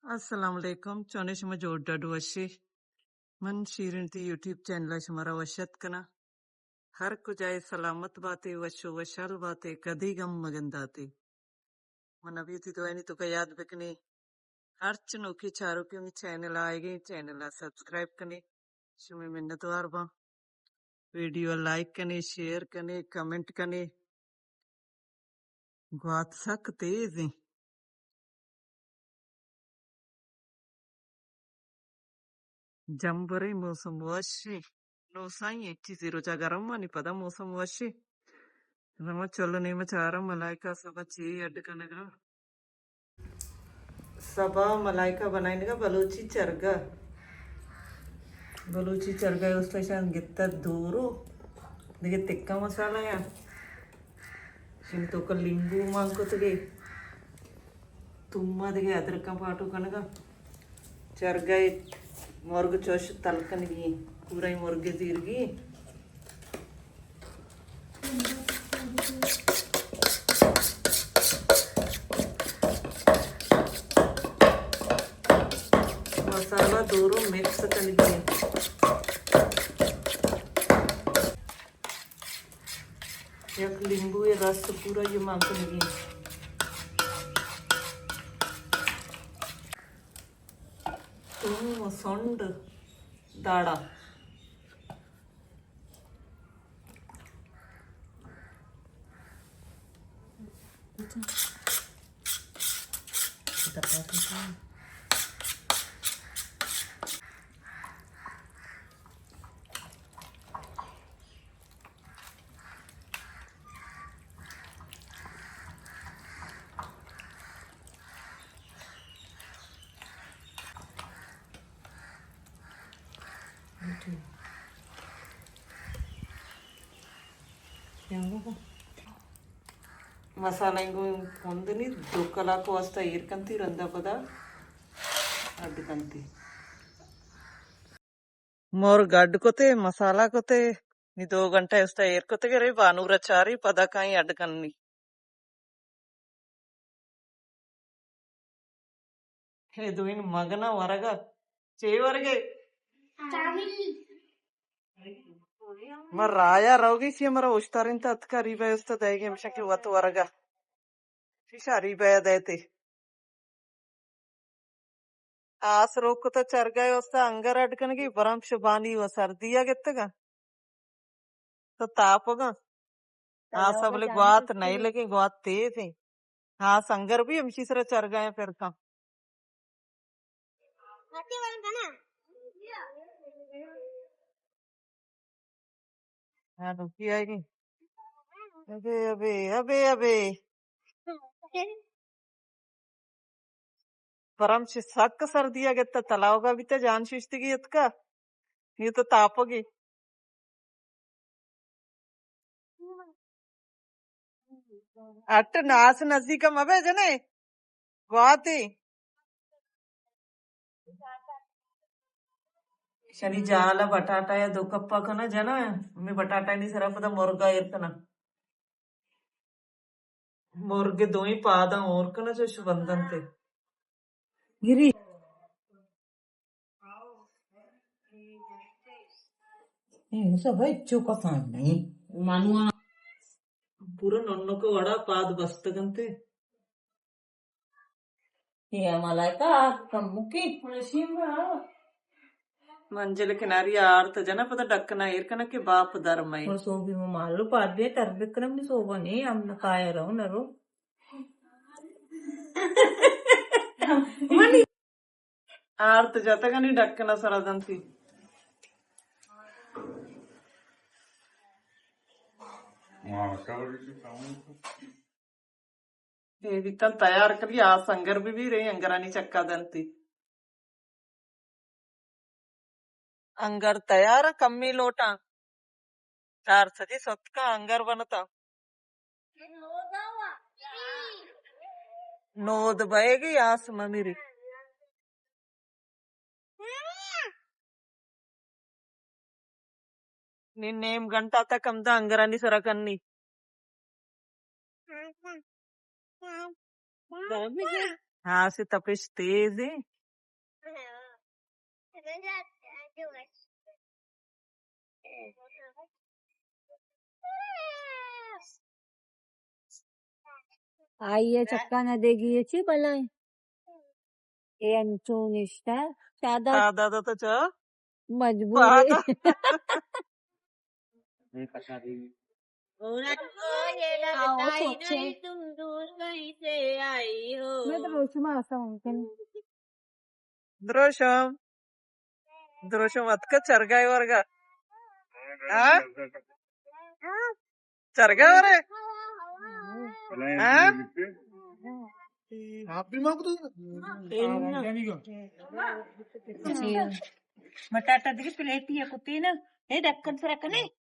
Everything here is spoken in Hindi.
Assalamu alaikum. Chone shuma jorda duwashi. Man shirin ti YouTube channel shumara washat kana. Har ko jaye salamat baate washo washal baate kadi gam magandate. Man abhi ti to ani to ka yaad bikni. Har chno ki charo ki channel aayegi channel la subscribe kani. Shume minnat warba. Video like kani, share kani, comment kani. Gwaat sak teezi. Jambare mosam washi. No sai echi zero jagaram mani pada mosam washi. Nama cholo nema chara malaika saba ची अड कनगा सबा malaika बनाने का बलूची चरगा उस स्टेशन गित्ता दूरो दिखे तिक्का मसाला या शिम तो का लींबू मांगो तो के तुम्मा दिखे अदरक का पाटू कनगा चरगा मोर्ग चोश तलकन गी पूरा ही मोर्गे जीरगी मसाला दोरो मिक्स कर ली एक नींबू ये रस पूरा ये मांग लगी तुम सोंड दाड़ा मसाला इंगो ಒಂದನಿ ದೊಕ್ಕಲಾಕ ವಸ್ತ ಏರ್ಕಂತಿ ರಂದ ಪದ ಅಡ್ಕಂತಿ मोर गड कोते मसाला कोते नी 2 घंटा उस्ता एर कोते रे बानूरा चारी पदा काई अडकन्नी हे दुइन मगना वरग चेवरगे मर राया रोगी सी मरा उस्तारिंत अतका रिबे उस्ता देगे मशके वत वरगा शिशा रिबे देते आस रोक तो चर गए उस्ता अंगर अडकन की बरम शुबानी व सर्दिया गेत्तगा तो तापगा हाँ सब ले ग्वात नहीं लगे ग्वात तेज है हाँ संगर भी हमशी सरा चर गए फिर का हाँ रुकी आएगी अबे अबे अबे अबे परम से सक सर्दिया गेत्ता तलाव का भी तो जान शिश्तिगी इतका ये तो तापोगी अट नास नजदीक मबे जने ग्वाती शनि जाला बटाटा या 2 कप्पा का ना जना मैं बटाटा नहीं सरा पता मुर्गा इतना मुर्गे 2 ही पादा और का ना जो शुबंदन थे गिरी सब भाई चुका फान नहीं मानुआ पूरा नन्नो को वड़ा पाद बस्तगंते ये मलाइका कम्मुकी मंजिल किनारी आर्त जना पता डकना इरकना के बाप धर्म है सो भी मालू पादे तर विक्रम ने सोवा नहीं हम काय रहो नरो मनी आर्त जाता का नहीं डकना सरादंती वितन तैयार करी आ संगर भी रही अंगरानी चक्का दंती अंगर तैयार कम्मी लोटा 4 सजी सत का अंगर बनता नोद बहेगी आस ममीरी निन्नेम घंटा तक कमदा अंगरानी सरकन्नी हाँ से तपिश तेज है। Ay, tsaka na degi ci balay. Anton işte. Sadat दादा तो चा मजबूर पादा है. आओ छोटे. तुम दूर कहीं से आई हो। मैं तो रोशमा आसा हूँ क्या? द्रोशम द्रोशम अतका चरगाय वर्गा हाँ चरगाय वरे हाँ आप भी मांग दो बटाटा दी प्लेट ही कुत्ती ना ये ढक्कन से रखने